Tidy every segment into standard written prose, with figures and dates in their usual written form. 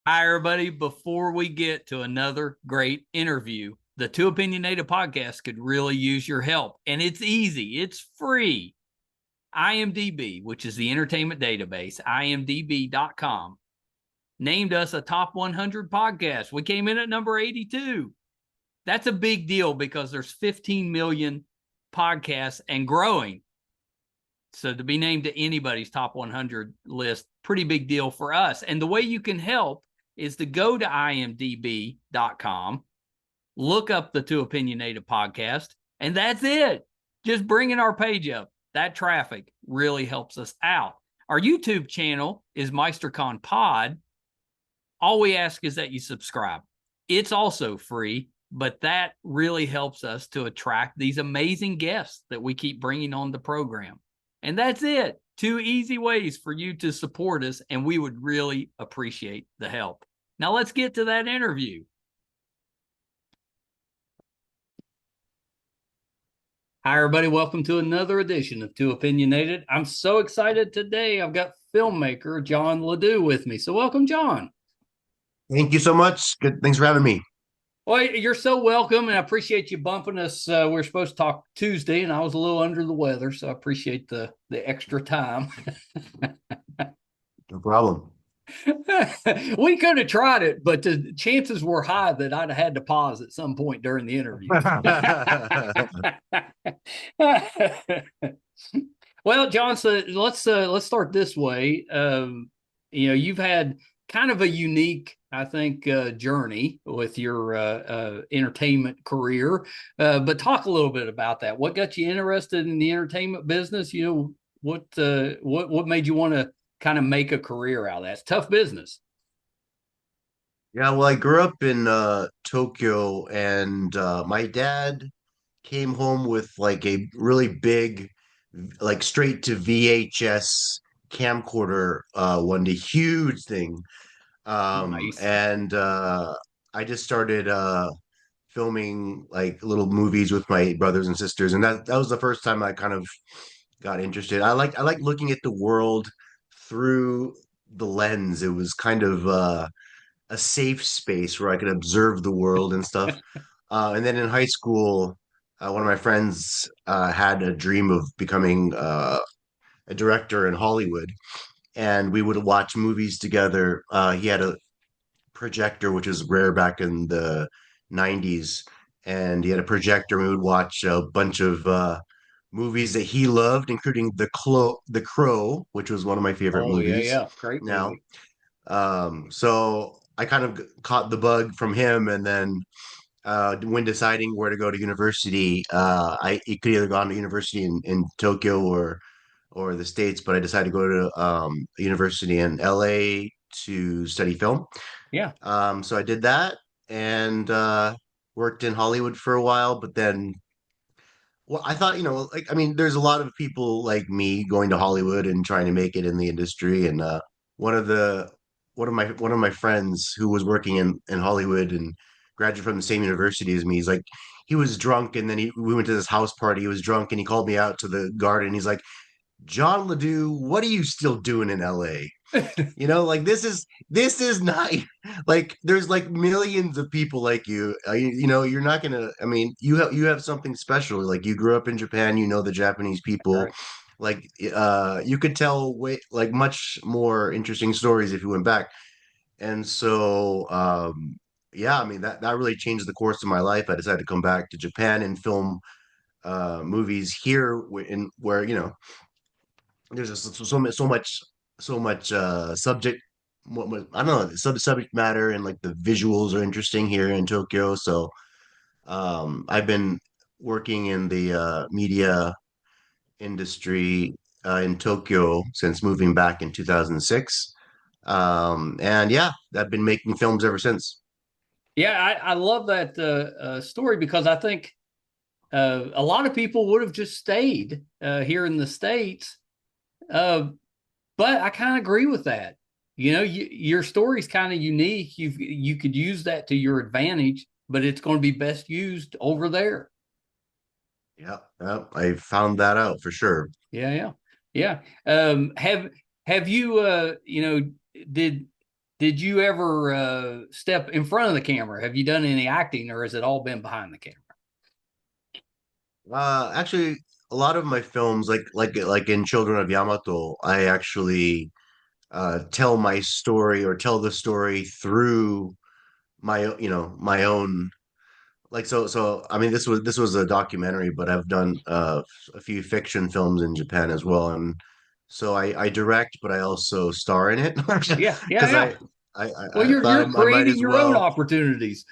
Hi, everybody. Before we get to another great interview, the Too Opinionated podcast could really use your help. And it's easy, it's free. IMDb, which is the entertainment database, imdb.com, named us a top 100 podcast. We came in at number 82. That's a big deal because there's 15 million podcasts and growing. So to be named to anybody's top 100 list, pretty big deal for us. And the way you can help is to go to imdb.com, look up the Too Opinionated podcast, and that's it. Just bringing our page up. That traffic really helps us out. Our YouTube channel is MeisterCon Pod. All we ask is that you subscribe. It's also free, but that really helps us to attract these amazing guests that we keep bringing on the program. And that's it. Two easy ways for you to support us, and we would really appreciate the help. Now let's get to that interview. Hi, everybody. Welcome to another edition of Too Opinionated. I'm so excited today. I've got filmmaker John LaDue with me. So welcome, John. Thank you so much. Good. Thanks for having me. Well, you're so welcome, and I appreciate you bumping us. We were supposed to talk Tuesday, and I was a little under the weather, so I appreciate the extra time. No problem. We could have tried it, but the chances were high that I'd have had to pause at some point during the interview. Well, John, so let's start this way. You've had kind of a unique, I think, journey with your entertainment career. But talk a little bit about that. What got you interested in the entertainment business? What made you want to kind of make a career out of that? It's tough business. Yeah, well, I grew up in Tokyo, and my dad came home with like a really big, like straight to VHS camcorder one day, huge thing. Nice. And I just started filming like little movies with my brothers and sisters, and that was the first time I kind of got interested. I like looking at the world through the lens. It was kind of a safe space where I could observe the world and stuff. And then in high school, one of my friends had a dream of becoming a director in Hollywood, and we would watch movies together. He had a projector, which was rare back in the 90s, and he had a projector. And we would watch a bunch of movies that he loved, including The Crow, which was one of my favorite Oh yeah, movies yeah. Great now. movie. So I kind of caught the bug from him, and then when deciding where to go to university, I could either go on to university in Tokyo or the States, but I decided to go to a university in LA to study film. Yeah. So I did that and worked in Hollywood for a while, but then well, I thought, like I mean, there's a lot of people like me going to Hollywood and trying to make it in the industry. And one of the one of my friends who was working in Hollywood and graduated from the same university as me, he's like, he was drunk, and then we went to this house party. He was drunk, and he called me out to the garden. He's like, John LaDue, what are you still doing in LA? Like this is not like there's like millions of people like you. You're not gonna. I mean, you have something special. Like you grew up in Japan, the Japanese people. Right. Like you could tell way like much more interesting stories if you went back. And so yeah, I mean that really changed the course of my life. I decided to come back to Japan and film movies here in where there's just so much subject I don't know, subject matter, and like the visuals are interesting here in Tokyo. So I've been working in the media industry in Tokyo since moving back in 2006. And yeah, I've been making films ever since. Yeah, I love that story because I think a lot of people would have just stayed here in the States. Uh, but I kind of agree with that. Your story's kind of unique. You could use that to your advantage, but it's going to be best used over there. Yeah, yeah, I found that out for sure. Yeah, yeah, yeah. Have you did Did you ever step in front of the camera? Have you done any acting, or has it all been behind the camera? Actually, a lot of my films, like in Children of Yamato, I actually tell my story or tell the story through my own I mean this was a documentary, but I've done a few fiction films in Japan as well, and so I direct, but I also star in it Yeah, yeah, because yeah. Well, I you're thought you're I might creating as your own well. opportunities.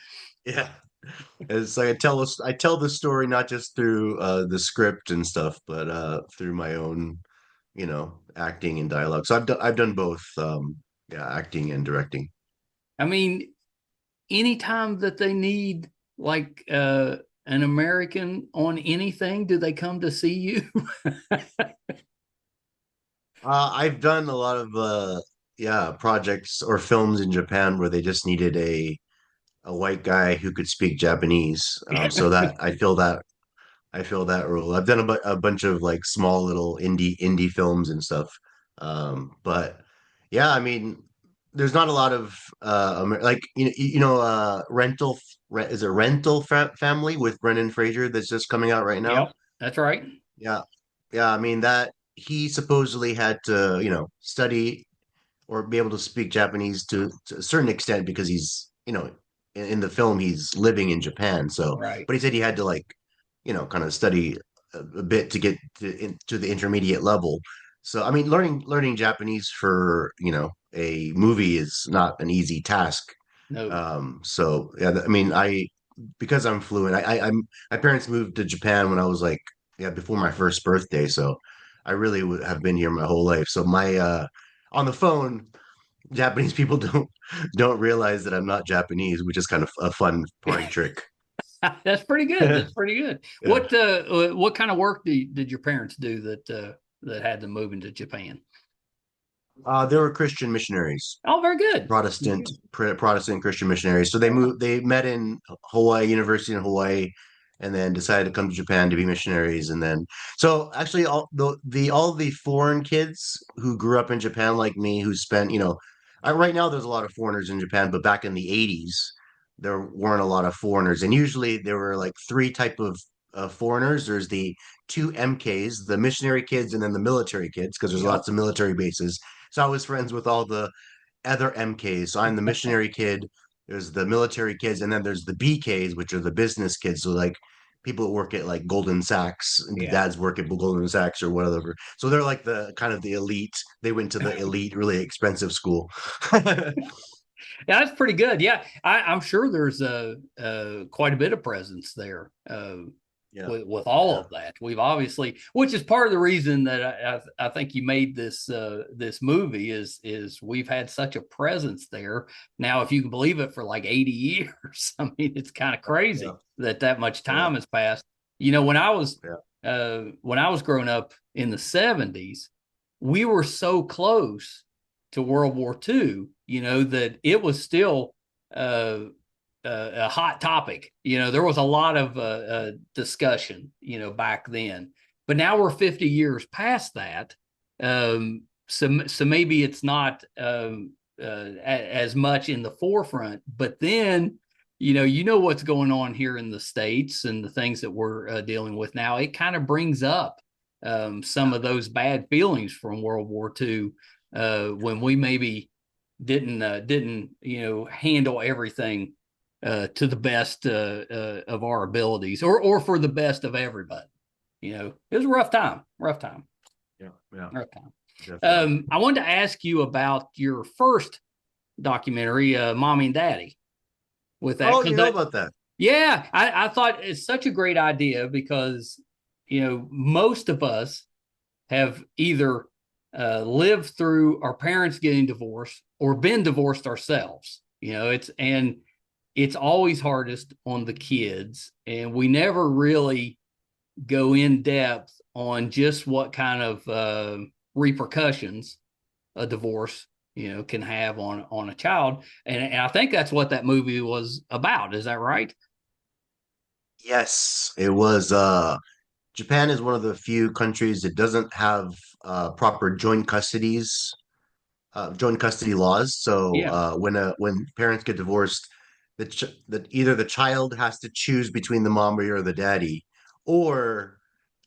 Yeah, it's like I tell the story not just through the script and stuff, but through my own acting and dialogue. So I've done both, yeah, acting and directing. I mean, anytime that they need like an American on anything, do they come to see you? I've done a lot of yeah, projects or films in Japan where they just needed a white guy who could speak Japanese. So that I feel that role. I've done a bunch of like small little indie films and stuff. But yeah, I mean, there's not a lot of like is it Family with Brendan Fraser that's just coming out right now? Yep, that's right. Yeah. Yeah, I mean that he supposedly had to, study or be able to speak Japanese to a certain extent because he's, in the film he's living in Japan. So, Right. but he said he had to like, kind of study a bit to get to the intermediate level. So, I mean, learning Japanese for, a movie is not an easy task. No. So yeah, I mean, because I'm fluent, I'm my parents moved to Japan when I was like, yeah, before my first birthday. So I really have been here my whole life. So my on the phone, Japanese people don't realize that I'm not Japanese, which is kind of a fun party trick. That's pretty good. That's pretty good. Yeah. What kind of work did your parents do that had them move into Japan? They were Christian missionaries. Oh, very good. Very Protestant good. Protestant Christian missionaries. So Yeah. they met in Hawaii, University in Hawaii, and then decided to come to Japan to be missionaries. And then so actually all the foreign kids who grew up in Japan like me, who spent, right now there's a lot of foreigners in Japan, but back in the 80s there weren't a lot of foreigners. And usually there were like three type of foreigners. There's the two MKs, the missionary kids, and then the military kids, because there's Yep. lots of military bases. So I was friends with all the other MKs. So I'm the missionary kid. There's the military kids, and then there's the BKs, which are the business kids. So like people that work at like Goldman Sachs, and the Yeah. dads work at Goldman Sachs or whatever. So they're like the kind of the elite. They went to the elite, really expensive school. Yeah, that's pretty good. Yeah, I'm sure there's quite a bit of presence there Yeah, with all yeah, of that. We've obviously, which is part of the reason that I think you made this movie is we've had such a presence there. Now, if you can believe it, for like 80 years. I mean, it's kind of yeah, crazy that much yeah, time has passed. You know, yeah. when I was growing up in the 70s, we were so close to World War II, you know, that it was still a hot topic. You know, there was a lot of discussion, you know, back then. But now we're 50 years past that. So maybe it's not as much in the forefront. But then, you know what's going on here in the States and the things that we're dealing with now. It kind of brings up some of those bad feelings from World War II when we maybe didn't handle everything to the best of our abilities, or for the best of everybody. It was a rough time, Yeah, yeah, rough time. definitely. I wanted to ask you about your first documentary, Mommy and Daddy, with that, Oh, because you know about that? yeah, I thought it's such a great idea because most of us have either lived through our parents getting divorced or been divorced ourselves. It's always hardest on the kids, and we never really go in depth on just what kind of repercussions a divorce can have on a child, and I think that's what that movie was about. Is that right? Yes, it was. Japan is one of the few countries that doesn't have proper joint custodies joint custody laws. So Yeah. when parents get divorced, either the child has to choose between the mommy or the daddy, or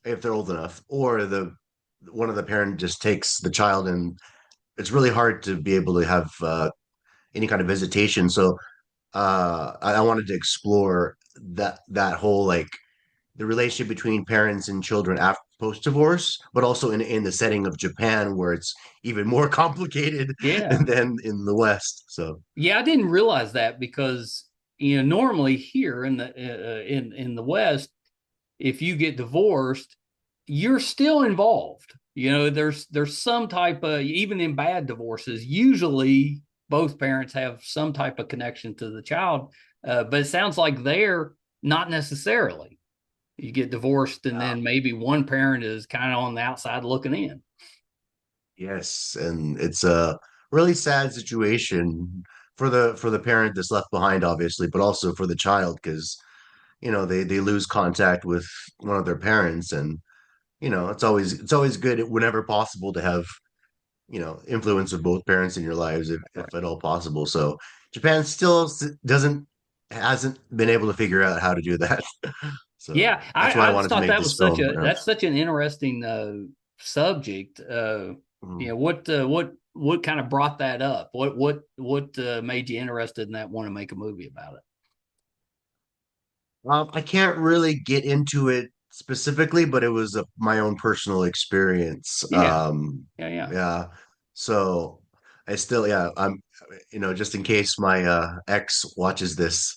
if they're old enough, or the one of the parent just takes the child, and it's really hard to be able to have any kind of visitation. So I wanted to explore that whole like the relationship between parents and children after post divorce, but also in the setting of Japan where it's even more complicated Yeah. than in the West. So Yeah, I didn't realize that because normally here in the West, if you get divorced, you're still involved. There's some type of, even in bad divorces, usually both parents have some type of connection to the child. But it sounds like they're not necessarily. You get divorced, and yeah. then maybe one parent is kind of on the outside looking in. Yes, and it's a really sad situation for the parent that's left behind, obviously, but also for the child because they lose contact with one of their parents, and it's always good whenever possible to have influence of both parents in your lives if Right. at all possible. So Japan still doesn't hasn't been able to figure out how to do that. Yeah, So that's why I I just wanted to thought make that this was such film. a that's such an interesting subject. Mhm. What kind of brought that up? What made you interested in that? Want to make a movie about it? I can't really get into it specifically, but it was my own personal experience. Yeah, yeah. Yeah. So I still, yeah, just in case my ex watches this,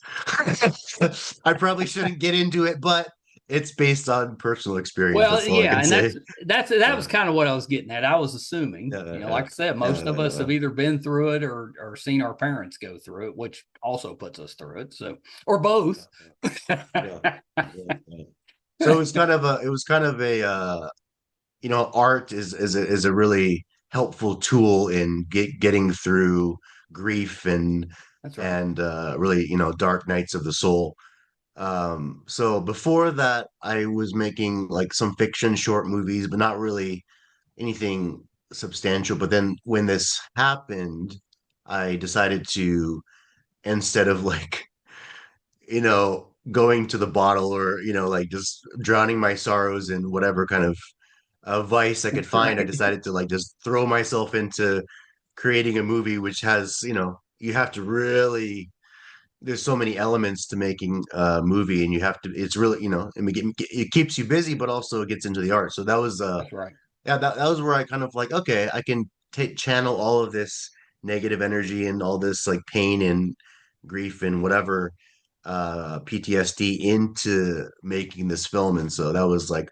I probably shouldn't get into it, but it's based on personal experience. Well, That's all I yeah, can and say. that was Uh, kind of what I was getting at. I was assuming, yeah, like I said, most of us yeah, have either been through it or seen our parents go through it, which also puts us through it. So, or both. yeah, yeah. So it was kind of a art is a really helpful tool in getting through grief That's right. and really dark nights of the soul. So before that, I was making like some fiction short movies, but not really anything substantial. But then when this happened, I decided to, instead of like going to the bottle or like just drowning my sorrows in whatever kind of vice I could find, I Right. decided to like just throw myself into creating a movie, which has, you have to really, there's so many elements to making a movie, and you have to, it's really, I mean, it keeps you busy, but also it gets into the art. So that was, That's right. yeah, that was where I kind of like, okay, I can take channel all of this negative energy and all this like pain and grief and whatever PTSD into making this film. And so that was like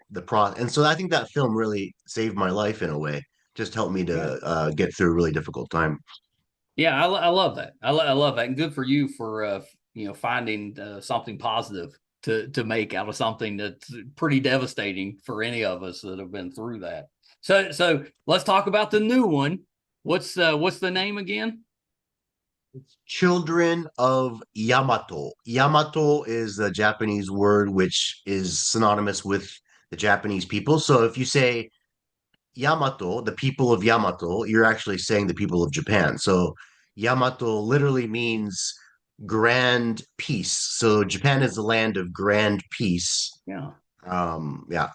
and so I think that film really saved my life in a way, just helped me Yeah. to get through a really difficult time. Yeah, I love that. I love that, and good for you for finding something positive to make out of something that's pretty devastating for any of us that have been through that. So let's talk about the new one. What's the name again? Children of Yamato. Yamato is a Japanese word which is synonymous with the Japanese people. So if you say Yamato, the people of Yamato, you're actually saying the people of Japan. So Yamato literally means grand peace. So Japan is the land of grand peace. Yeah. Yeah.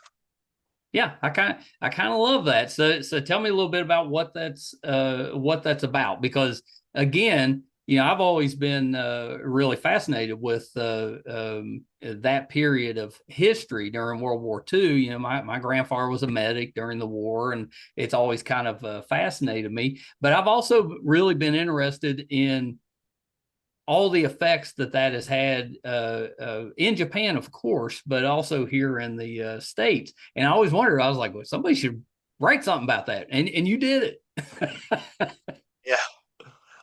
Yeah, I kind of love that. So tell me a little bit about what that's about, because again, I've always been really fascinated with that period of history during World War II. My grandfather was a medic during the war, and it's always kind of fascinated me. But I've also really been interested in all the effects that has had in Japan, of course, but also here in the States. And I always wondered, I was like, well, somebody should write something about that. And you did it. Yeah.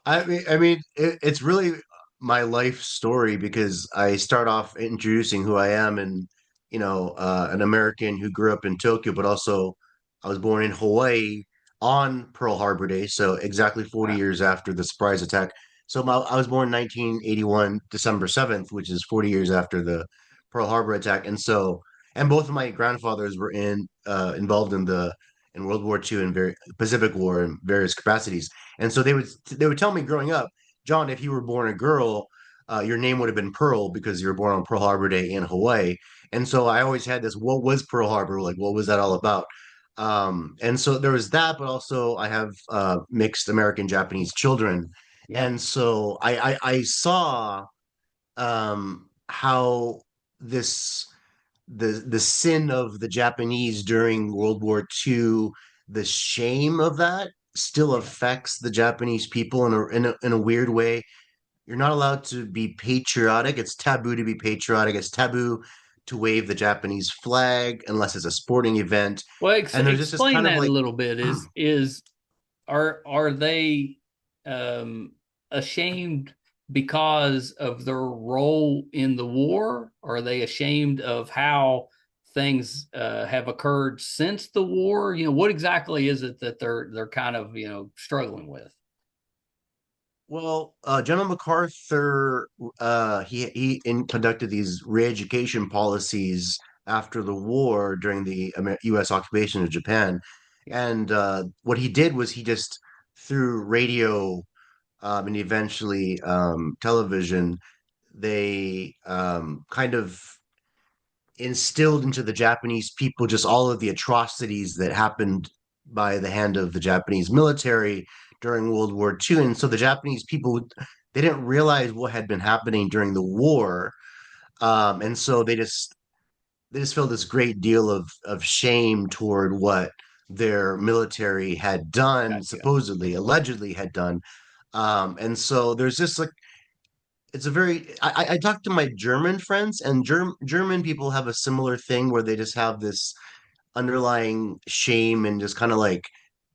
It's really my life story because I start off introducing who I am, and an American who grew up in Tokyo, but also I was born in Hawaii on Pearl Harbor Day, so exactly 40 Wow. years after the surprise attack. So I was born 1981, December 7th, which is 40 years after the Pearl Harbor attack, and both of my grandfathers were involved in the in World War II and very Pacific War in various capacities. And so they would tell me growing up, John, if you were born a girl, your name would have been Pearl because you were born on Pearl Harbor Day in Hawaii. And so I always had this, what was Pearl Harbor? Like, what was that all about? And so there was that, but also I have mixed American Japanese children. Yeah. And so I saw how this the sin of the Japanese during World War II, the shame of that still Yeah. affects the Japanese people in a weird way. You're not allowed to be patriotic. It's taboo to be patriotic. It's taboo to wave the Japanese flag unless it's a sporting event. Well, And there's just this explain kind of that a like, little bit. Is are they um, ashamed because of their role in the war? Are they ashamed of how things have occurred since the war? What exactly is it that they're kind of struggling with? well, General MacArthur, conducted these re-education policies after the war during the U.S. occupation of Japan, Yeah. and what he did was he just through radio and eventually television, they kind of instilled into the Japanese people just all of the atrocities that happened by the hand of the Japanese military during World War II. And so the Japanese people, they didn't realize what had been happening during the war. And so they just felt this great deal of shame toward what their military had done, Gotcha. supposedly, allegedly had done. And so there's just like it's a very I talked to my German friends, and German people have a similar thing where they just have this underlying shame and just kind of like,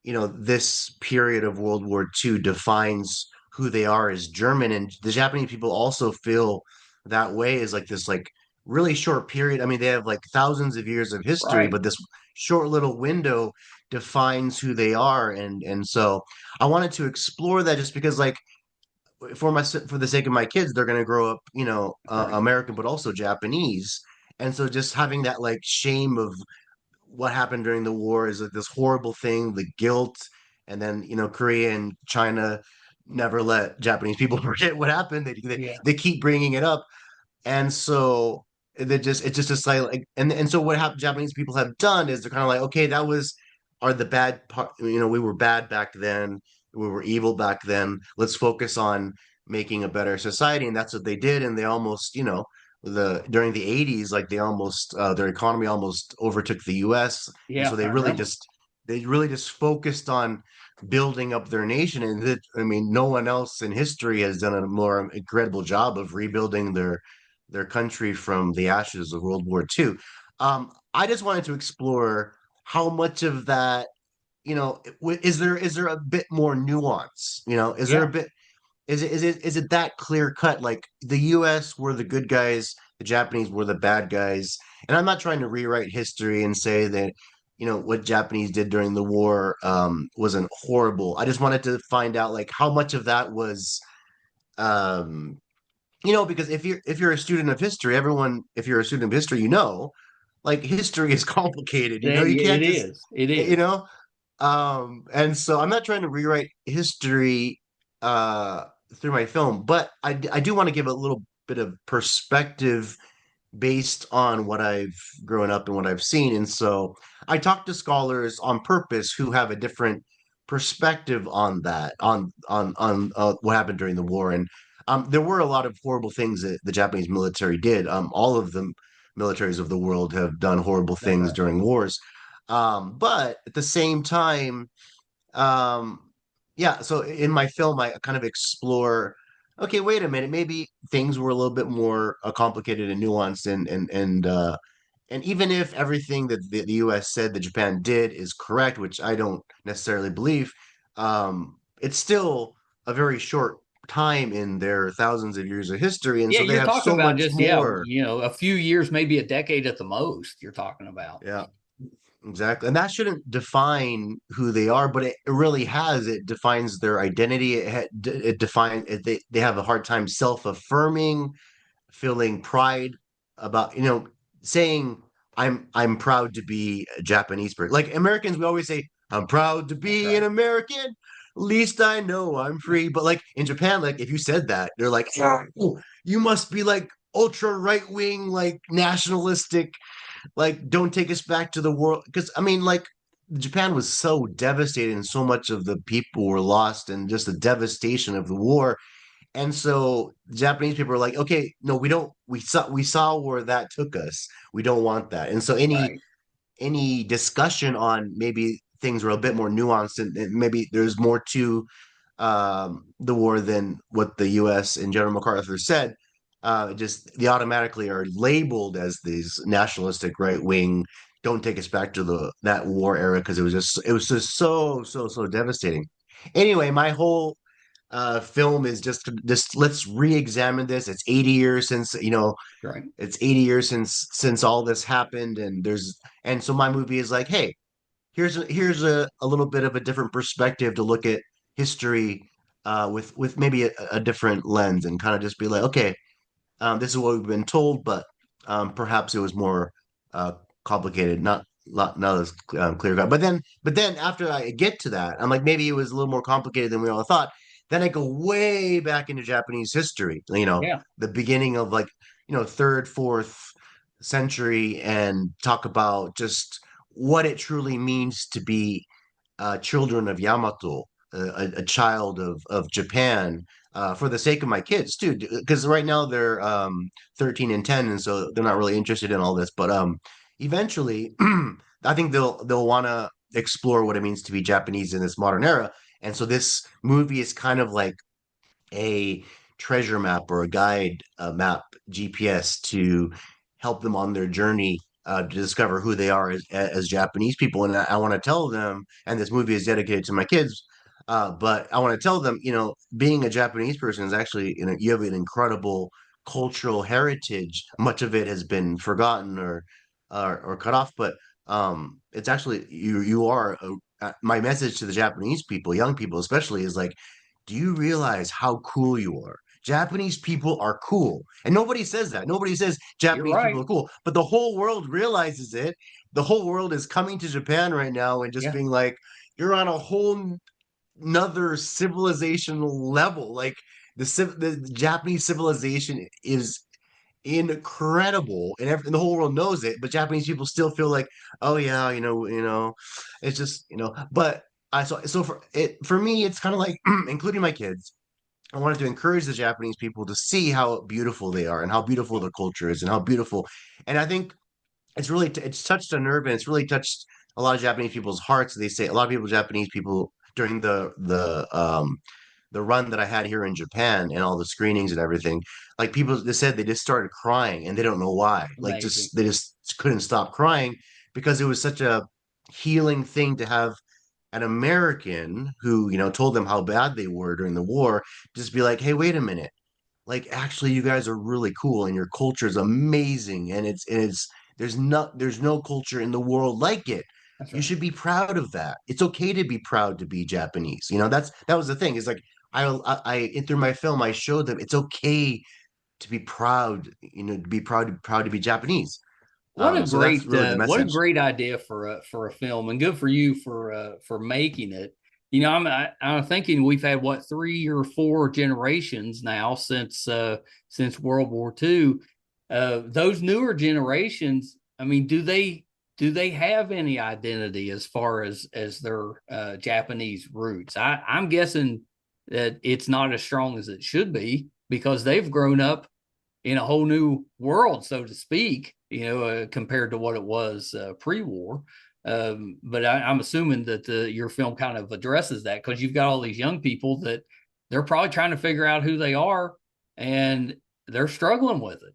this period of World War II defines who they are as German. And the Japanese people also feel that way is like this like really short period. I mean, they have like thousands of years of history, Right. but this short little window defines who they are. And so I wanted to explore that just because like for the sake of my kids, they're going to grow up, Right. American, but also Japanese. And so just having that like shame of what happened during the war is like this horrible thing, the guilt, and then Korea and China never let Japanese people forget what happened. Yeah. They keep bringing it up, and so it's just a silent like, and so what Japanese people have done is they're kind of like, okay, that was are the bad part. We were bad back then. We were evil back then. Let's focus on making a better society, and that's what they did. And they almost, the during the 80s, like they almost their economy almost overtook the US. And so Yeah. I remember. they really just focused on building up their nation. And I mean, no one else in history has done a more incredible job of rebuilding their country from the ashes of World War II. I just wanted to explore how much of that, is there a bit more nuance? Is there a Yeah. bit is it that clear cut? Like the US were the good guys, the Japanese were the bad guys. And I'm not trying to rewrite history and say that, what Japanese did during the war wasn't horrible. I just wanted to find out like how much of that was um because if you're a student of history, everyone if you're a student of history, like history is complicated. You It can't just is. It you is. know and so I'm not trying to rewrite history uh through my film, but I do want to give a little bit of perspective based on what I've grown up and what I've seen. And so I talk to scholars on purpose who have a different perspective on that, on what happened during the war. And there were a lot of horrible things that the Japanese military did. All of the militaries of the world have done horrible That's things right. during wars. But at the same time, um, yeah, so in my film, I kind of explore, okay, wait a minute, maybe things were a little bit more complicated and nuanced, and even if everything that the U.S. said that Japan did is correct, which I don't necessarily believe, it's still a very short time in their thousands of years of history, and Yeah, so they you're have talking so about much just more. a few years, maybe a decade at the most. You're talking about. Yeah. Exactly. And that shouldn't define who they are, but it really has. It defines their identity. It defines they have a hard time self-affirming, feeling pride about, saying I'm proud to be a Japanese person. Like Americans, we always say I'm proud to That's be an right. American. Least I know I'm free. But like in Japan, like if you said that, they're like, oh, you must be like ultra right wing, like nationalistic, like don't take us back to the world. Because I mean, like Japan was so devastated, and so much of the people were lost, and just the devastation of the war. And so Japanese people are like, okay, no, we don't. We saw where that took us. We don't want that. And so Right. any discussion on maybe things were a bit more nuanced, and maybe there's more to the war than what the U.S. and General MacArthur said. Just they automatically are labeled as these nationalistic right wing. Don't take us back to the that war era because it was just so devastating. Anyway, my whole film is just let's re-examine this. It's 80 years since Right. it's 80 years since all this happened, and so my movie is like, hey, here's a little bit of a different perspective to look at history with maybe a different lens, and kind of just be like, okay, this is what we've been told, but perhaps it was more uh, complicated, not as clear cut. But then after I get to that, I'm like, maybe it was a little more complicated than we all thought. Then I go way back into Japanese history, Yeah. the beginning of like third, fourth century, and talk about just what it truly means to be children of Yamato, a child of Japan, for the sake of my kids too, because right now they're 13 and 10, and so they're not really interested in all this. But eventually, I think they'll want to explore what it means to be Japanese in this modern era. And so this movie is kind of like a treasure map or a guide map GPS to help them on their journey to discover who they are as Japanese people. And I want to tell them, and this movie is dedicated to my kids, but I want to tell them, being a Japanese person is actually, you have an incredible cultural heritage. Much of it has been forgotten or cut off, but it's actually you are. My message to the Japanese people, young people especially, is like, do you realize how cool you are? Japanese people are cool. And nobody says that. Nobody says You're Japanese people right. are cool, but the whole world realizes it. The whole world is coming to Japan right now and just Yeah. being like, you're on a whole another civilizational level. Like the Japanese civilization is incredible, and the whole world knows it, but Japanese people still feel like, oh yeah, it's just, but so for me, it's kind of like including my kids. I wanted to encourage the Japanese people to see how beautiful they are and how beautiful their culture is and how beautiful. And I think it's touched a nerve, and it's really touched a lot of Japanese people's hearts. They say a lot of people, Japanese people, during the run that I had here in Japan and all the screenings and everything, like people they said they just started crying and they don't know why. Like Amazing. just they just couldn't stop crying because it was such a healing thing to have an American who, told them how bad they were during the war, just be like, hey, wait a minute. Like actually you guys are really cool and your culture is amazing, and it's there's no culture in the world like it. That's You right. should be proud of that. It's okay to be proud to be Japanese. That was the thing. Is like through my film I showed them it's okay to be proud, to be proud to be Japanese. So that's really the What a message. great idea for a film, and good for you for making it. I'm thinking we've had what 3 or 4 generations now since World War II. Those newer generations, I mean, do they have any identity as far as their Japanese roots? I'm guessing that it's not as strong as it should be because they've grown up in a whole new world, so to speak, compared to what it was pre-war. But I'm assuming that your film kind of addresses that because you've got all these young people that they're probably trying to figure out who they are and they're struggling with it.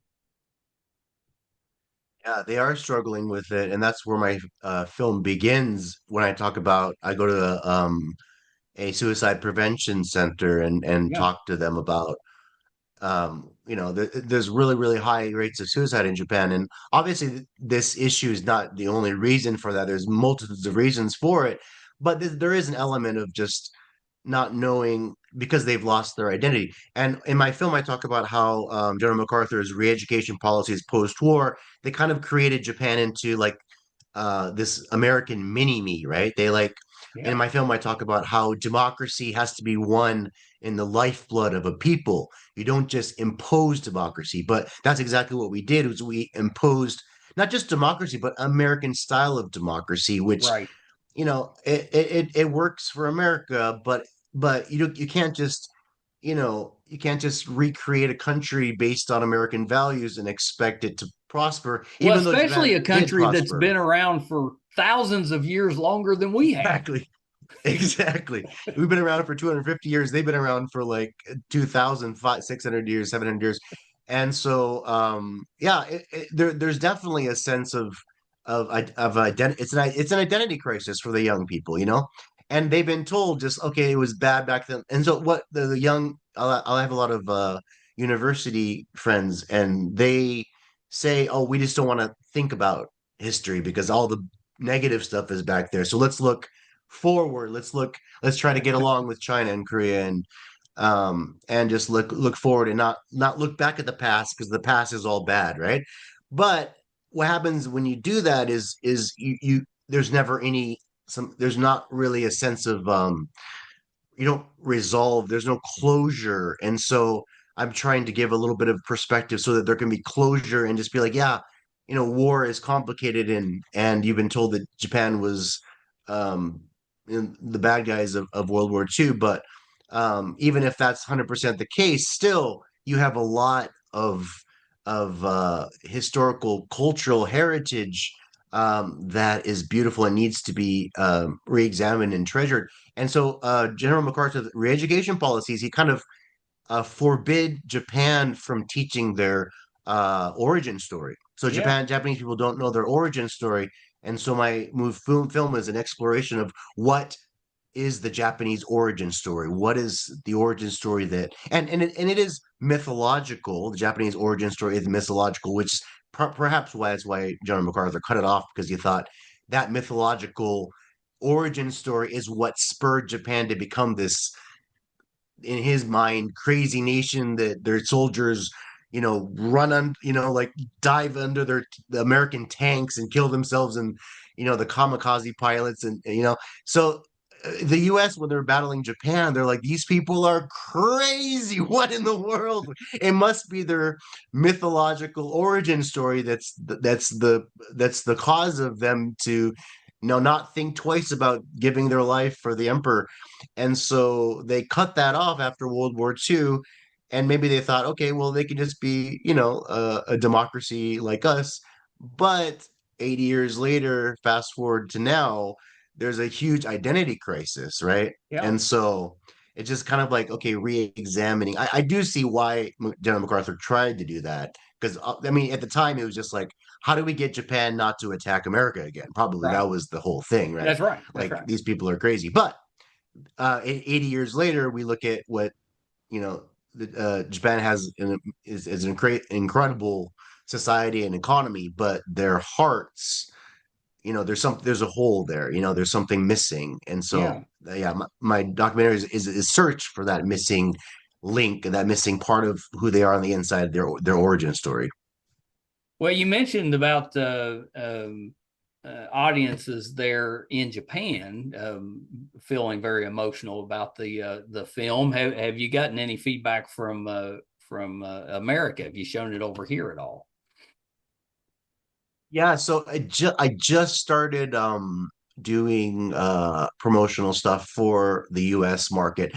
Yeah, they are struggling with it, and that's where my film begins. When I go to a suicide prevention center and Yeah, talk to them about there's really really high rates of suicide in Japan, and obviously this issue is not the only reason for that. There's multitudes of reasons for it, but there is an element of just not knowing because they've lost their identity. And in my film I talk about how General MacArthur's re-education policies post-war, they kind of created Japan into like this American mini me, right? They like In Yeah. my film, I talk about how democracy has to be won in the lifeblood of a people. You don't just impose democracy, but that's exactly what we did. Was we imposed not just democracy, but American style of democracy, which Right. it works for America, but you can't just you can't just recreate a country based on American values and expect it to prosper, Well, even though especially Japan a did country that's prosper. been around for thousands of years longer than we have. Exactly. Exactly. We've been around for 250 years. They've been around for like 2000, 600 years, 700 years. And so, yeah, there's definitely a sense of identity. It's an identity crisis for the young people, and they've been told just, okay, it was bad back then. And so what the young, I'll have a lot of university friends, and they say, oh, we just don't want to think about history because all the negative stuff is back there. So let's look forward. Let's try to get along with China and Korea, and just look forward and not look back at the past because the past is all bad, right? But what happens when you do that is you there's never any some there's not really a sense of you don't resolve, there's no closure. And so I'm trying to give a little bit of perspective so that there can be closure and just be like, yeah, war is complicated, and you've been told that Japan was um the bad guys of World War II, but even if that's 100% the case, still you have a lot of historical cultural heritage that is beautiful and needs to be re-examined and treasured. And so General MacArthur's re-education policies, he kind of forbid Japan from teaching their origin story. So Yeah. Japanese people don't know their origin story. And so my film is an exploration of what is the Japanese origin story. What is the origin story that and it is mythological. The Japanese origin story is mythological, which perhaps why that's why John MacArthur cut it off, because he thought that mythological origin story is what spurred Japan to become this, in his mind, crazy nation that their soldiers, run on, like dive under the American tanks and kill themselves, and the kamikaze pilots, and so the US, when they're battling Japan, they're like, these people are crazy. What in the world? It must be their mythological origin story that's the cause of them to not think twice about giving their life for the emperor. And so they cut that off after World War II. And maybe they thought, okay, well, they could just be, a democracy like us. But 80 years later, fast forward to now, there's a huge identity crisis, right? Yeah. And so it's just kind of like, okay, re-examining. I do see why General MacArthur tried to do that. Because, I mean, at the time, it was just like, how do we get Japan not to attack America again? Probably Right. that was the whole thing, right? That's right. That's Like, right. these people are crazy. But 80 years later, we look at what Japan is an incredible society and economy, but their hearts, there's a hole there. There's something missing, and Yeah. so yeah, my documentary is search for that missing link, that missing part of who they are on the inside, their origin story. Well, you mentioned about audiences there in Japan feeling very emotional about the film. Have you gotten any feedback from America? Have you shown it over here at all? Yeah, so I just started doing promotional stuff for the US market.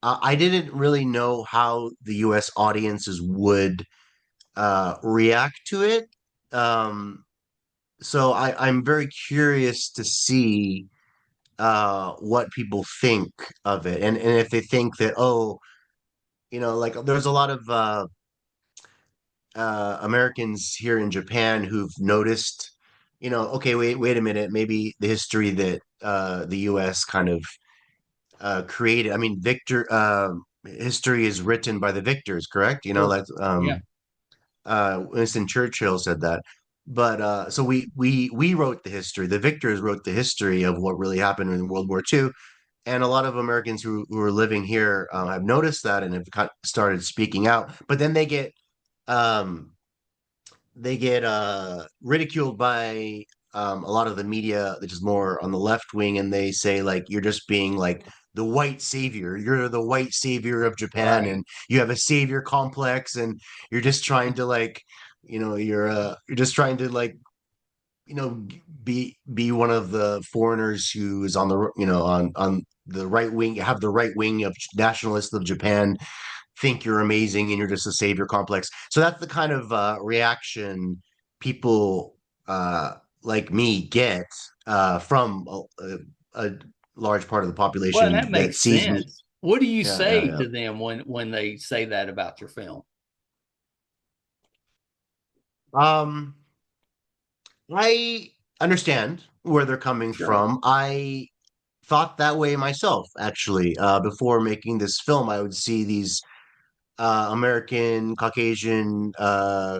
I didn't really know how the US audiences would react to it. Um, so I'm very curious to see what people think of it, and if they think that, oh, like there's a lot of Americans here in Japan who've noticed, okay, wait a minute, maybe the history that the US kind of created. I mean, history is written by the victors, correct? Sure. That's Yeah. Winston Churchill said that. But so we wrote the history. The victors wrote the history of what really happened in World War II, and a lot of Americans who are living here have noticed that and have started speaking out. But then um, they get ridiculed by a lot of the media that is more on the left wing, and they say like you're just being like the white savior. You're the white savior of Japan, Right. and you have a savior complex, and you're just trying to like, you're just trying to like, be one of the foreigners who is on the on the right wing, have the right wing of nationalists of Japan think you're amazing and you're just a savior complex. So that's the kind of reaction people like me get from a large part of the Well, and population that that makes sees me. sense. What do you Yeah, yeah, say yeah. to them when they say that about your film? Um, I understand where they're coming Sure. from. I thought that way myself, actually. Before making this film, I would see these American Caucasian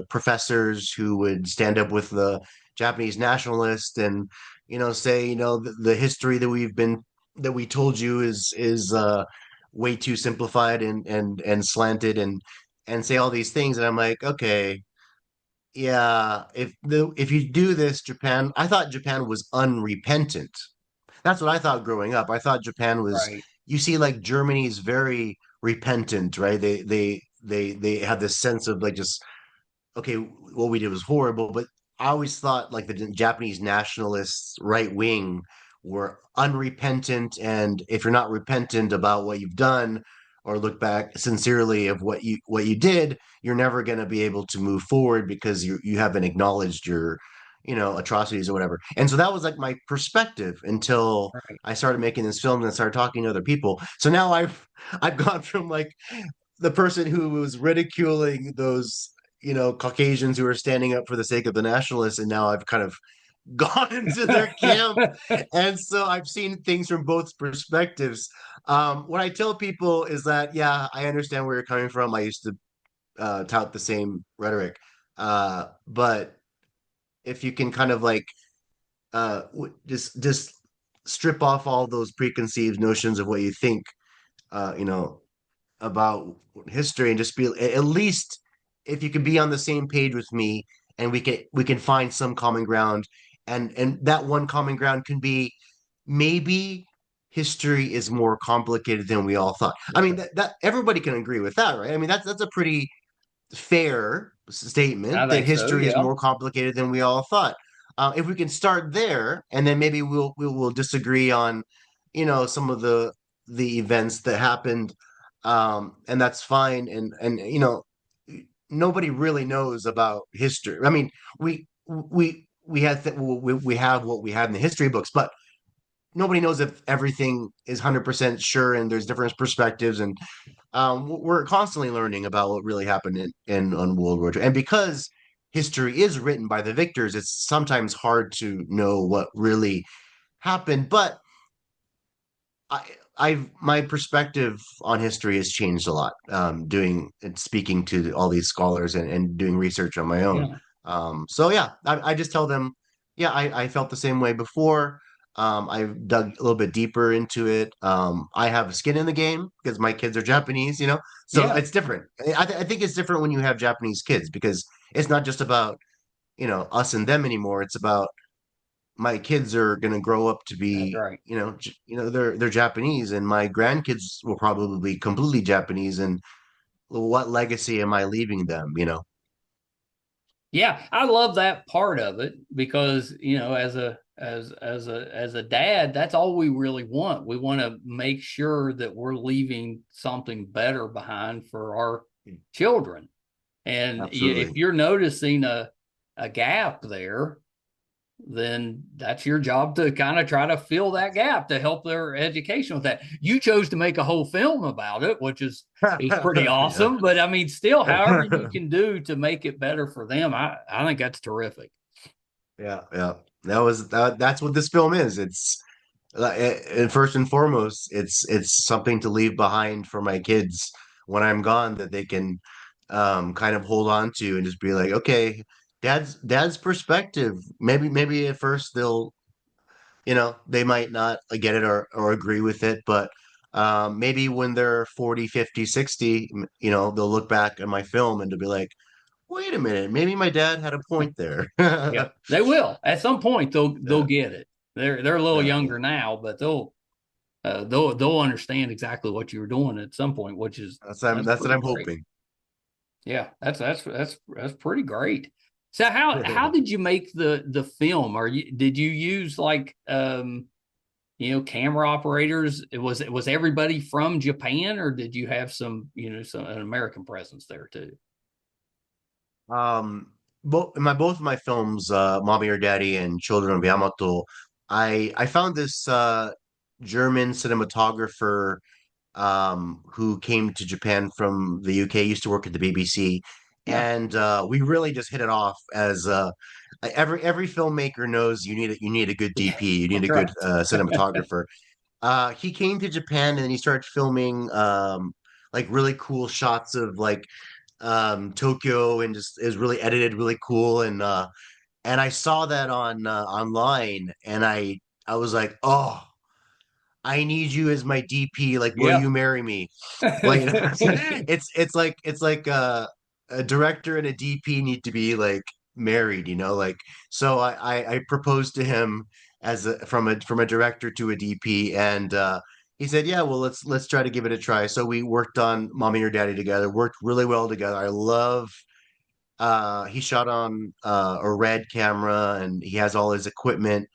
professors who would stand up with the Japanese nationalist and say the history that we told you is way too simplified and slanted and say all these things, and I'm like, okay, yeah, if you do this, Japan, I thought Japan was unrepentant. That's what I thought growing up. I thought Japan was, Right. you see, like Germany is very repentant, right? They have this sense of like just, okay, what we did was horrible, but I always thought like the Japanese nationalists, right wing, were unrepentant, and if you're not repentant about what you've done or look back sincerely of what you did, you're never going to be able to move forward because you haven't acknowledged your atrocities or whatever. And so that was like my perspective until Right. I started making this film and started talking to other people. So now I've gone from like the person who was ridiculing those Caucasians who are standing up for the sake of the nationalists, and now I've kind of gone into their camp, and so I've seen things from both perspectives. What I tell people is that, yeah, I understand where you're coming from. I used to tout the same rhetoric, but if you can kind of like just strip off all those preconceived notions of what you think, uh, you know, about history, and just be at least, if you can be on the same page with me, and we can find some common ground, and that one common ground can be maybe history is more complicated than we all thought. I mean, that everybody can agree with that, right? I mean, that's a pretty fair I statement that think so. history is Yeah. more complicated than we all thought. If we can start there, and then maybe we'll disagree on, some of the events that happened, and that's fine. And nobody really knows about history. I mean, we have what we have in the history books, but nobody knows if everything is 100% sure, and there's different perspectives, and we're constantly learning about what really happened in on World War II. And because history is written by the victors, it's sometimes hard to know what really happened. But I, my perspective on history has changed a lot. Doing and speaking to all these scholars and doing research on my own. Yeah. So yeah, I just tell them, yeah, I felt the same way before. I've dug a little bit deeper into it. I have skin in the game because my kids are Japanese, so Yeah. it's different. I think it's different when you have Japanese kids, because it's not just about, us and them anymore. It's about my kids are going to grow up to That's be, right. they're Japanese, and my grandkids will probably be completely Japanese. And what legacy am I leaving them? Yeah, I love that part of it because, as a dad, that's all we really want. We want to make sure that we're leaving something better behind for our children. And if Absolutely. you're noticing a gap there, then that's your job to kind of try to fill that gap to help their education with that. You chose to make a whole film about it, which is pretty Yeah. awesome. But I mean, still, however you can do to make it better for them, I think that's terrific. Yeah, yeah. That's what this film is. It's and first and foremost, it's something to leave behind for my kids when I'm gone, that they can kind of hold on to and just be like, okay, dad's perspective. Maybe at first they might not get it or agree with it, but maybe when they're 40, 50, 60, they'll look back at my film and to be like, wait a minute, maybe my dad had a point there. Yeah, they will at some point. They'll Yeah, get it. They're a little yeah, younger now, but they'll understand exactly what you were doing at some point, which is that's what pretty I'm great. hoping. Yeah, that's pretty great. So how did you make the film? Or did you use like camera operators? Was everybody from Japan, or did you have some some an American presence there too? Both of my films, Mommy or Daddy and Children of Yamato, I found this German cinematographer who came to Japan from the UK, used to work at the BBC, Yeah, and we really just hit it off. As every filmmaker knows, you need a good DP, you need a that's good right. cinematographer. He came to Japan and he started filming like really cool shots of like Tokyo, and just is really edited really cool. And I saw that on online, and I was like, oh, I need you as my DP. Like, will Yeah. you marry me? Like, it's like a director and a DP need to be like married, you know? Like, so I proposed to him as from a director to a DP, and he said, yeah, well, let's try to give it a try. So we worked on Mommy or Daddy together, worked really well together. I love he shot on a red camera, and he has all his equipment.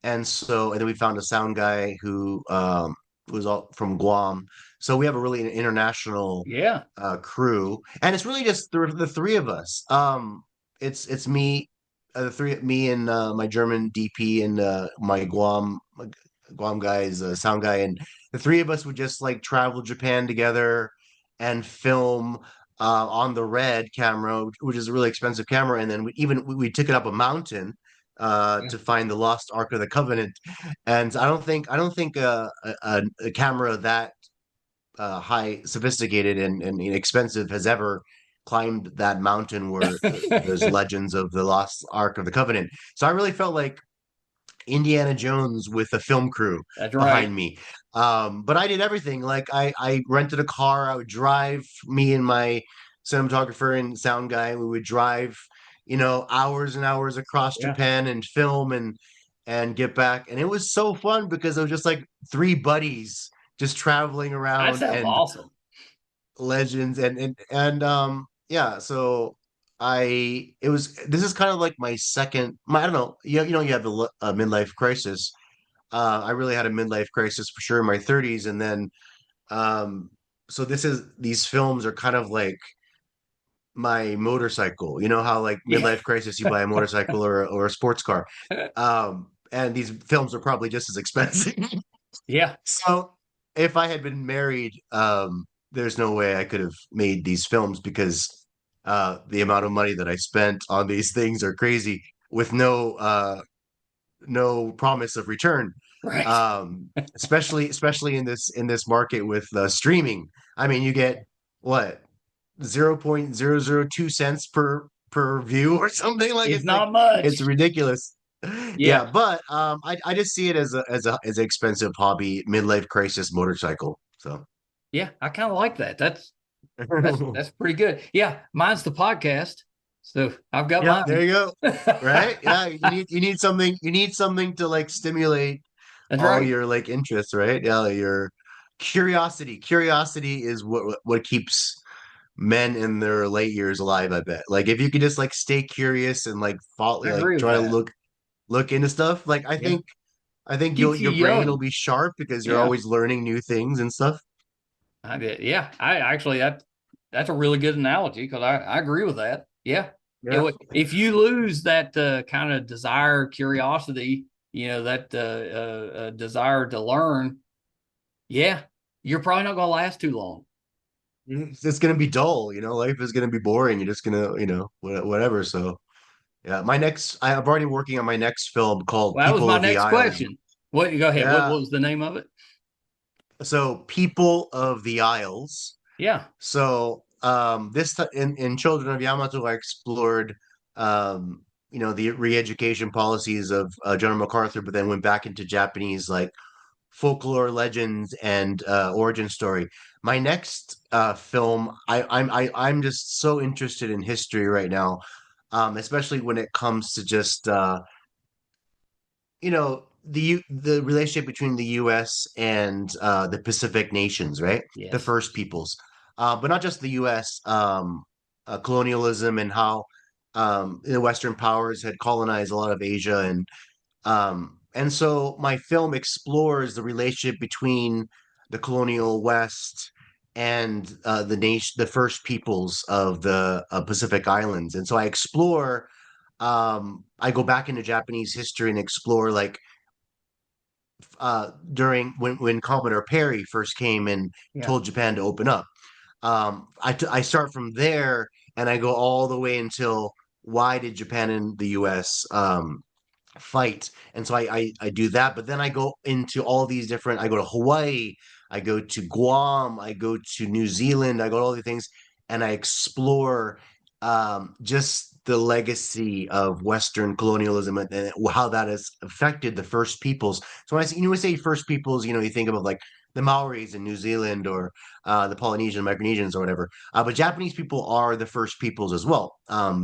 And then we found a sound guy who was all from Guam. So we have a really international Yeah. crew, and it's really just the three of us. It's me, me and my German DP, and my Guam guy's sound guy, and the three of us would just like travel Japan together and film on the red camera, which is a really expensive camera, and then we took it up a mountain Yeah. to find the lost Ark of the Covenant. And I don't think a camera that high, sophisticated, and expensive has ever climbed that mountain where there's legends of the lost Ark of the Covenant. So I really felt like Indiana Jones with a film crew That's right. behind me. But I did everything. Like I rented a car. I would drive, me and my cinematographer and sound guy. We would drive, hours and hours across Yeah. Japan and film and get back. And it was so fun because it was just like three buddies just traveling That around, sounds and awesome. legends, and yeah. So it was this is kind of like my second, I don't know, you have the midlife crisis. I really had a midlife crisis for sure in my 30s, and then um so these films are kind of like my motorcycle. You know how like Yeah. midlife crisis, you buy a motorcycle or a sports car. And these films are probably just as expensive. Yeah. So if I had been married, there's no way I could have made these films, because the amount of money that I spent on these things are crazy, with no promise of return. Right. Especially in this market with streaming. I mean, you get what, 0.002 cents per view or something. Like, It's it's like not it's much. ridiculous. Yeah. Yeah, but I just see it as an expensive hobby, midlife crisis motorcycle. So Yeah. I kind of like that. That's pretty good. Yeah. Mine's the podcast. So I've got yeah, there mine. you go. Right? Yeah, you need something to like stimulate That's all right. your like interests, right? Yeah, your curiosity. Curiosity is what keeps men in their late years alive, I bet. Like, if you could just like stay curious and like follow, I like agree with try to that. look into stuff, like Yeah. I think Keeps you your brain will young. be sharp because you're Yeah. always learning new things and stuff. I did. Yeah. I actually that's a really good analogy because I agree with that. Yeah. Yeah. If you lose that kind of desire, curiosity, that desire to learn, yeah, you're probably not going to last too long. It's gonna be dull, life is gonna be boring. You're just gonna, whatever. So yeah, I'm already working on my next film called Well, that was People my of the next Isles. question. What? Go ahead. Yeah. What was the name of it? So People of the Isles. Yeah. So in Children of Yamato, I explored the re-education policies of General MacArthur, but then went back into Japanese like folklore, legends, and origin story. My next film, I'm just so interested in history right now, especially when it comes to just the relationship between the U.S. and the Pacific nations, right? The Yes. first peoples, but not just the U.S. Colonialism and how the Western powers had colonized a lot of Asia, and so my film explores the relationship between the colonial West and the first peoples of the Pacific Islands, and so I explore. I go back into Japanese history and explore like during when Commodore Perry first came and Yeah. told Japan to open up. I start from there and I go all the way until why did Japan and the U.S. Fight, and so I do that, but then I go into all these different. I go to Hawaii, I go to Guam, I go to New Zealand, I go to all these things, and I explore just the legacy of Western colonialism and how that has affected the first peoples. So when I say, when say first peoples, you think of like the Maoris in New Zealand or the Polynesian, Micronesians, or whatever. But Japanese people are the first peoples as well.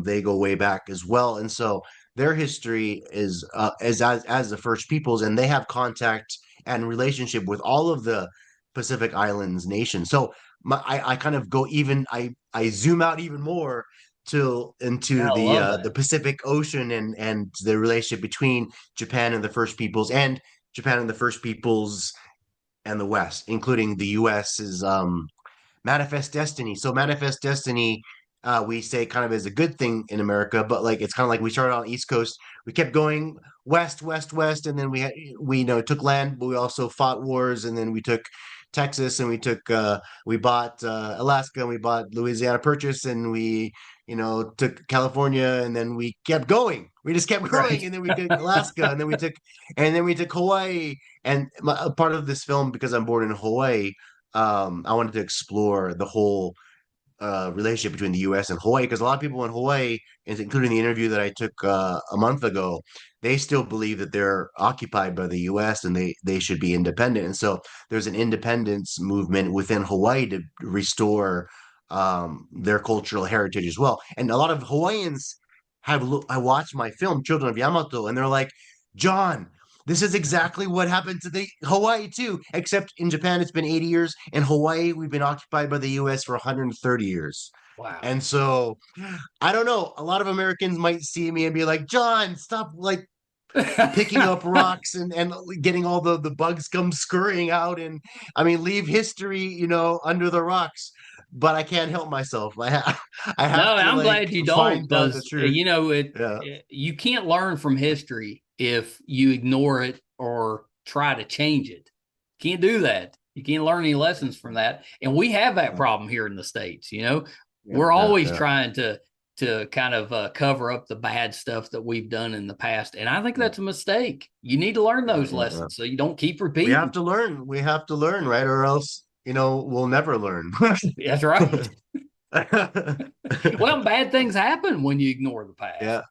They go way back as well, and so their history is as the first peoples, and they have contact and relationship with all of the Pacific Islands nations. So I kind of go even I zoom out even more to into I love the that. Pacific Ocean and the relationship between Japan and the first peoples and Japan and the first peoples and the West, including the US's Manifest Destiny. So Manifest Destiny, we say kind of is a good thing in America, but like it's kind of like we started on the East Coast, we kept going west, west, west, and then we took land, but we also fought wars, and then we took Texas, and we bought Alaska, and we bought Louisiana Purchase, and we took California, and then we kept going. We just kept going, Right. and then we took Alaska, and then we took Hawaii. And a part of this film, because I'm born in Hawaii, I wanted to explore the whole relationship between the U.S. and Hawaii, because a lot of people in Hawaii, including the interview that I took a month ago, they still believe that they're occupied by the U.S. and they should be independent. And so there's an independence movement within Hawaii to restore their cultural heritage as well. And a lot of Hawaiians I watched my film Children of Yamato, and they're like, John, this is exactly what happened to the Hawaii too, except in Japan it's been 80 years. In Hawaii, we've been occupied by the US for 130 years. Wow. And so I don't know. A lot of Americans might see me and be like, John, stop like picking up rocks and getting all the bugs come scurrying out. And I mean, leave history, under the rocks. But I can't help myself. I No, have to I'm like glad you don't, find out the because truth. Yeah. you can't learn from history if you ignore it or try to change it. Can't do that. You can't learn any lessons from that. And we have that Yeah. problem here in the States. Yeah. We're Yeah. always Yeah. trying to kind of cover up the bad stuff that we've done in the past. And I think Yeah. that's a mistake. You need to learn Yeah. those Yeah. lessons so you don't keep We have repeating. to learn. We have to learn, right? Or else, we'll never learn. That's right. Well, bad things happen when you ignore the past. Yeah.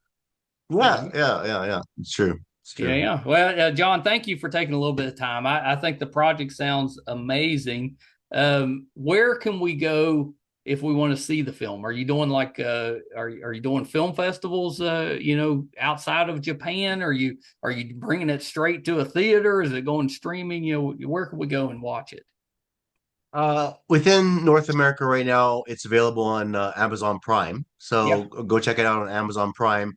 Yeah. Yeah. Yeah. Yeah. It's true. It's Yeah, true. yeah. Well, John, thank you for taking a little bit of time. I think the project sounds amazing. Where can we go if we want to see the film? Are you doing like are you doing film festivals? Outside of Japan? Are you bringing it straight to a theater? Is it going streaming? Where can we go and watch it? Within North America right now, it's available on Amazon Prime. Yeah, So go check it out on Amazon Prime.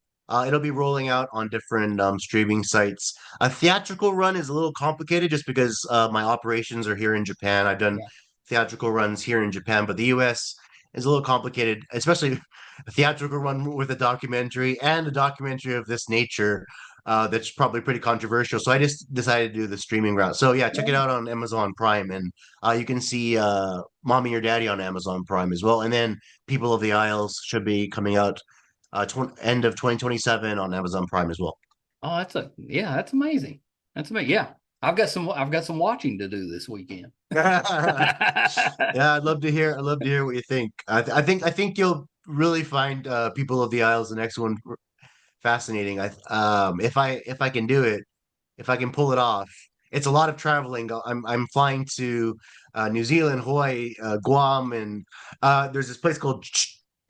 It'll be rolling out on different streaming sites. A theatrical run is a little complicated just because my operations are here in Japan. I've done yeah, theatrical runs here in Japan, but the US is a little complicated, especially a theatrical run with a documentary and a documentary of this nature. That's probably pretty controversial. So I just decided to do the streaming route. So yeah, check it yeah. out on Amazon Prime, and you can see Mommy or Daddy on Amazon Prime as well. And then People of the Isles should be coming out end of 2027 on Amazon Prime as well. Oh, that's amazing. That's amazing. Yeah, I've got some watching to do this weekend. Yeah, I'd love to hear what you think. I think you'll really find People of the Isles, the next one, fascinating. If I can do it, if I can pull it off. It's a lot of traveling. I'm flying to New Zealand, Hawaii, Guam, and there's this place called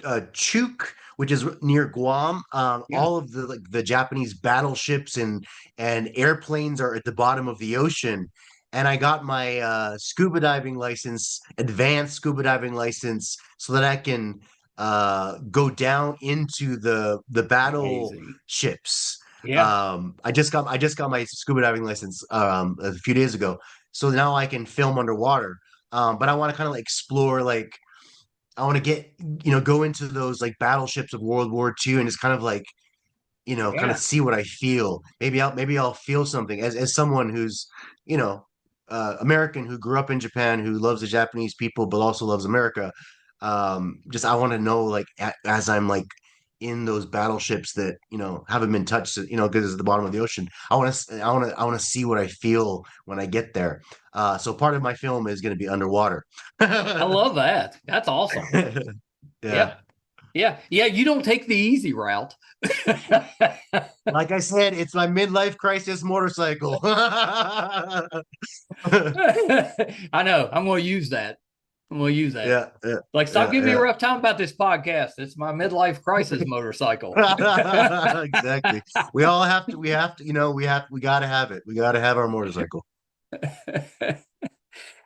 Chuuk, which is near Guam. Yeah. All of the like the Japanese battleships and airplanes are at the bottom of the ocean. And I got my scuba diving license, advanced scuba diving license, so that I can go down into the battle Amazing. ships. Yeah. I just got my scuba diving license a few days ago, so now I can film underwater. But I want to kind of like explore, like I want to get go into those like battleships of World War II and just kind of like kind of Yeah. see what I feel. Maybe I'll feel something as someone who's you know American, who grew up in Japan, who loves the Japanese people but also loves America. Just I want to know, like as I'm like in those battleships that haven't been touched, because it's the bottom of the ocean. I want to see what I feel when I get there. So part of my film is going to be underwater. I love that. That's awesome. Yeah. Yeah. Yeah. Yeah. You don't take the easy route. Like I said, it's my midlife crisis motorcycle. I know. I'm going to use that. I'm going to use that. Yeah, yeah, Like, stop yeah, giving me a yeah. rough time about this podcast. It's my midlife crisis motorcycle. Exactly. We all have to. We have to. We got to have it. We got to have our motorcycle.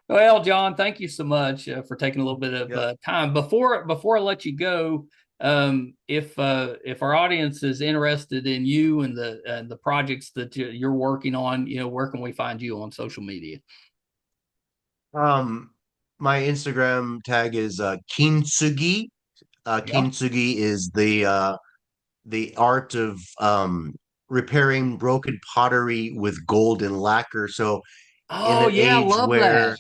Well, John, thank you so much for taking a little bit of Yeah. time. Before I let you go, if our audience is interested in you and the projects that you're working on, where can we find you on social media? Um, my Instagram tag is kintsugi. Yeah. Kintsugi is the art of repairing broken pottery with gold and lacquer. So in Oh an yeah, I age love that. where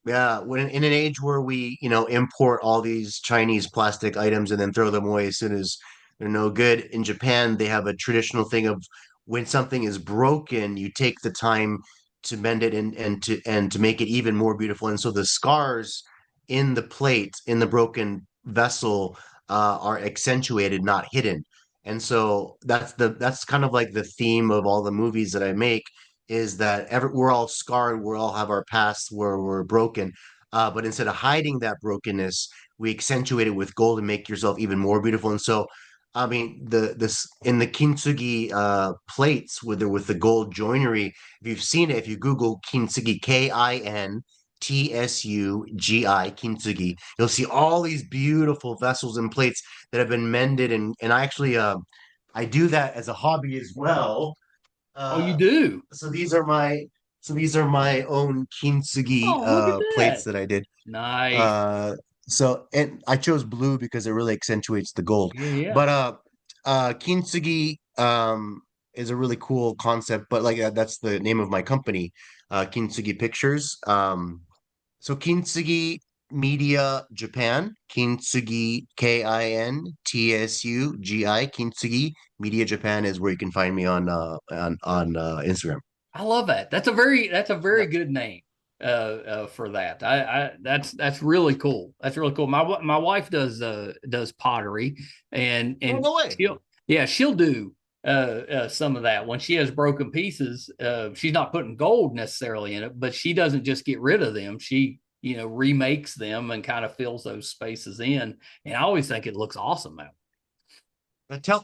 yeah, when in an age where we, import all these Chinese plastic items and then throw them away as soon as they're no good. In Japan, they have a traditional thing of when something is broken, you take the time to mend it and to make it even more beautiful. And so the scars in the plate, in the broken vessel, are accentuated, not hidden. And so that's kind of like the theme of all the movies that I make, is that we're all scarred, we all have our past where we're broken. But instead of hiding that brokenness, we accentuate it with gold and make yourself even more beautiful. And so, I mean, this in the kintsugi plates with the gold joinery. If you've seen it, if you Google kintsugi, KINTSUGI, kintsugi, you'll see all these beautiful vessels and plates that have been mended. And I actually I do that as a hobby as well. Oh, you uh, do? so these are my own kintsugi Oh, look at plates that. that I did. Nice. Uh, and I chose blue because it really accentuates the gold. Yeah, yeah. But kintsugi is a really cool concept. But like that's the name of my company, Kintsugi Pictures. So Kintsugi Media Japan, Kintsugi KINTSUGI, Kintsugi Media Japan is where you can find me on Instagram. I love that. That's a very Yeah. good name for that. That's really cool. That's really cool. My wife does pottery Oh, and no way. she'll do some of that when she has broken pieces. She's not putting gold necessarily in it, but she doesn't just get rid of them. She remakes them and kind of fills those spaces in. And I always think it looks awesome out.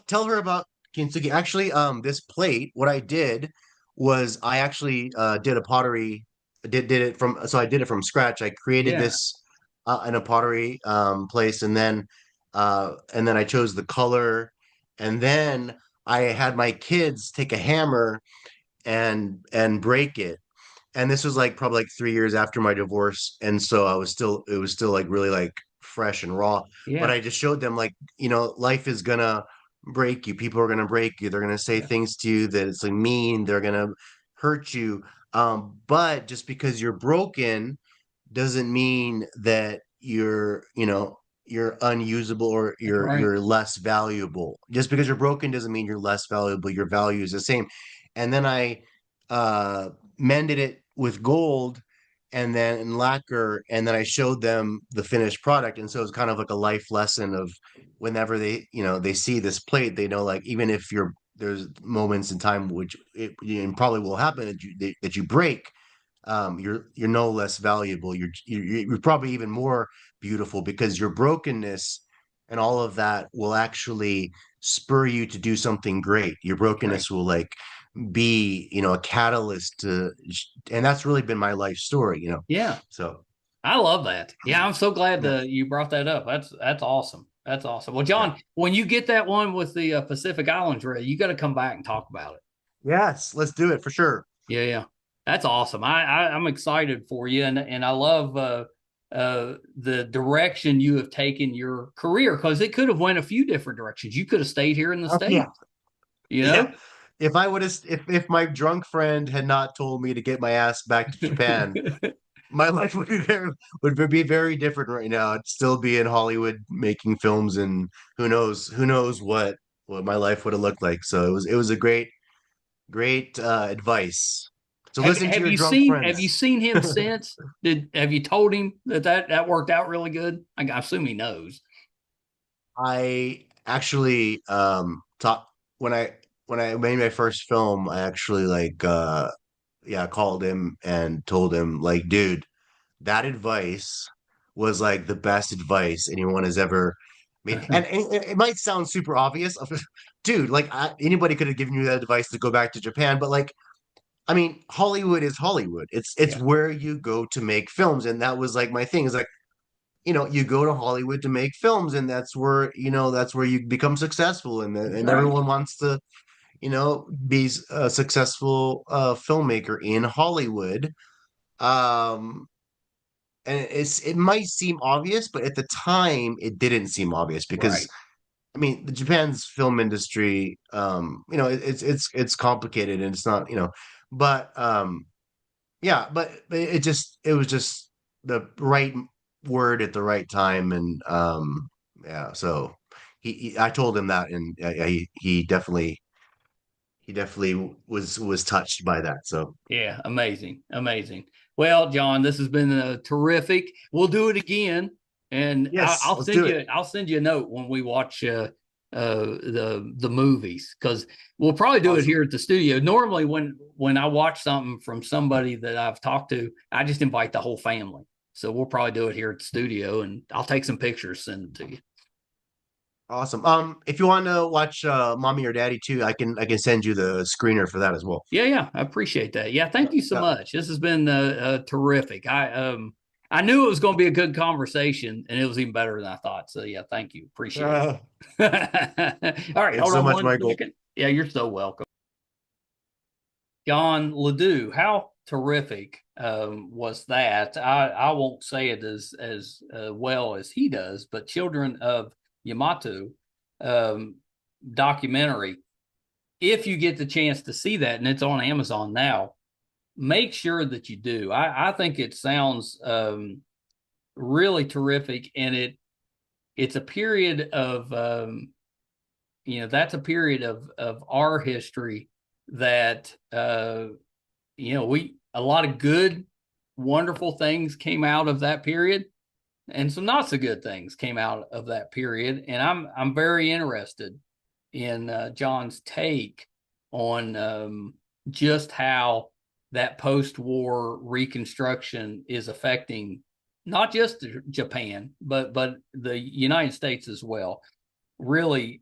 Tell her about kintsugi. Actually, this plate, what I did was I actually did a pottery, did it from, so I did it from scratch. I created Yeah, this in a pottery place, and then I chose the color, and then I had my kids take a hammer and break it. And this was like probably like 3 years after my divorce, and so it was still like really like fresh and raw. But yeah, I just showed them, like, life is gonna break you, people are gonna break you, they're gonna say yeah. things to you that it's like mean, they're gonna hurt you. But just because you're broken doesn't mean that you're unusable, or That's right. you're less valuable. Just because you're broken doesn't mean you're less valuable. Your value is the same. And then I uh mended it with gold and then in lacquer, and then I showed them the finished product. And so it's kind of like a life lesson of whenever they see this plate, they know, like, even if there's moments in time which it probably will happen that you break, you're no less valuable. You're probably even more beautiful because your brokenness and all of that will actually spur you to do something great. Your Great. brokenness will like be, a catalyst to, and that's really been my life story, Yeah. So I love that. Yeah, I'm so glad yeah, you brought that up. That's awesome. That's awesome. Well, yeah. John, when you get that one with the Pacific Islands ready, you got to come back and talk about it. Yes, let's do it for sure. Yeah, yeah, that's awesome. I'm excited for you, and I love the direction you have taken your career because it could have went a few different directions. You could have stayed here in the Oh, yeah, States, you know. yeah. If I would have, if my drunk friend had not told me to get my ass back to Japan, my life would be very different right now. I'd still be in Hollywood making films, and who knows what my life would have looked like. So it was a great advice. So have listen to have your you drunk seen have you friends. seen him since? Have you told him that worked out really good? I assume he knows. I actually taught when I made my first film, I actually like yeah, called him and told him like, dude, that advice was like the best advice anyone has ever made. And it might sound super obvious. Dude, like anybody could have given you that advice to go back to Japan, but like I mean, Hollywood is Hollywood. It's Yeah, where you go to make films, and that was like my thing. Is like you go to Hollywood to make films, and that's where you become successful, that's and right. everyone wants to be a successful filmmaker in Hollywood. Um, and it might seem obvious, but at the time, it didn't seem obvious because Right. I mean, the Japan's film industry, it's complicated and it's not, but yeah, but it was just the right word at the right time, and yeah, so I told him that, and he definitely was touched by that. So Yeah, amazing, amazing. Well, John, this has been terrific. We'll do it again, and yes, let's do it. I'll send you a note when we watch the movies because we'll probably do it here Awesome. at the studio. Normally, when I watch something from somebody that I've talked to, I just invite the whole family. So we'll probably do it here at the studio, and I'll take some pictures, send them to you. Awesome. If you want to watch Mommy or Daddy too, I can send you the screener for that as well. Yeah, yeah, I appreciate that. Yeah, Yeah, thank you so yeah. much. This has been terrific. I knew it was going to be a good conversation, and it was even better than I thought. So yeah, thank you. Appreciate it. All right, Thanks hold so on much, one Michael. second. Yeah, you're so welcome. John LaDue, how terrific was that? I won't say it as well as he does, but Children of Yamato um, documentary. If you get the chance to see that, and it's on Amazon now, make sure that you do. I think it sounds really terrific, and it's a period of that's a period of our history that we a lot of good, wonderful things came out of that period, and some not so good things came out of that period. And I'm very interested in John's take on just how that post-war reconstruction is affecting not just Japan, but the United States as well. Really,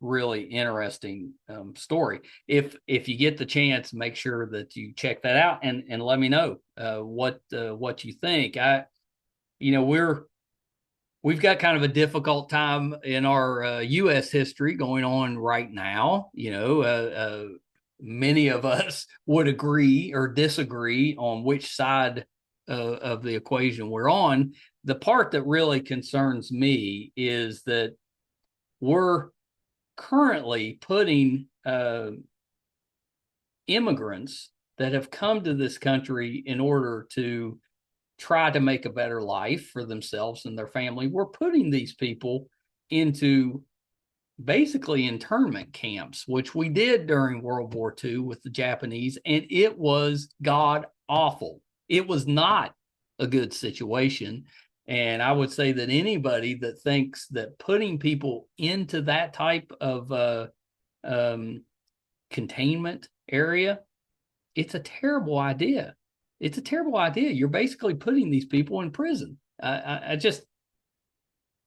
really interesting story. If you get the chance, make sure that you check that out and let me know what you think. You know, we've got kind of a difficult time in our U.S. history going on right now. Many of us would agree or disagree on which side of the equation we're on. The part that really concerns me is that we're currently putting immigrants that have come to this country in order to try to make a better life for themselves and their family. We're putting these people into basically internment camps, which we did during World War II with the Japanese, and it was god awful. It was not a good situation. And I would say that anybody that thinks that putting people into that type of um, containment area, it's a terrible idea. it's a terrible idea. You're basically putting these people in prison. I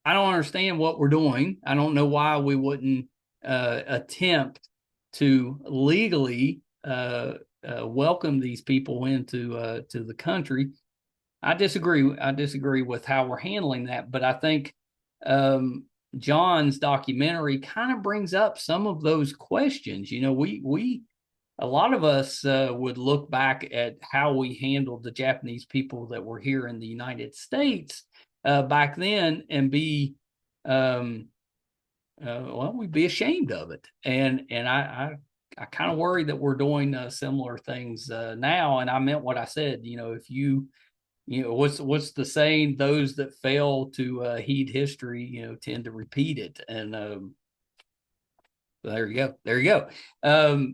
don't understand what we're doing. I don't know why we wouldn't attempt to legally welcome these people into to the country. I disagree. I disagree with how we're handling that, but I think John's documentary kind of brings up some of those questions. You know, we a lot of us would look back at how we handled the Japanese people that were here in the United States back then and be well, we'd be ashamed of it. And I kind of worry that we're doing similar things now. And I meant what I said. You know, if you know, what's the saying? Those that fail to heed history, you know, tend to repeat it. And there you go. There you go.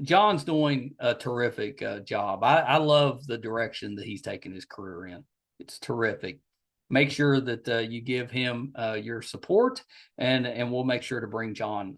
John's doing a terrific job. I love the direction that he's taken his career in. It's terrific. Make sure that you give him your support, and we'll make sure to bring John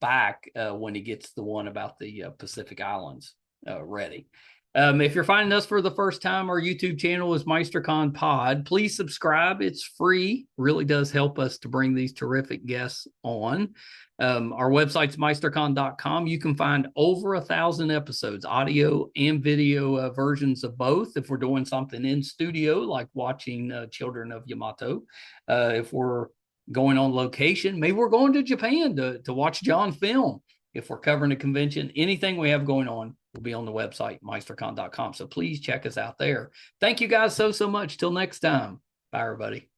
back when he gets the one about the Pacific Islands ready. If you're finding us for the first time, our YouTube channel is MeisterCon Pod. Please subscribe. It's free. Really does help us to bring these terrific guests on. Our website's meistercon.com. You can find over 1,000 episodes, audio and video versions of both. If we're doing something in studio, like watching Children of Yamato, if we're going on location, maybe we're going to Japan to watch John film. If we're covering a convention, anything we have going on will be on the website, meistercon.com. So please check us out there. Thank you guys so much. Till next time. Bye, everybody.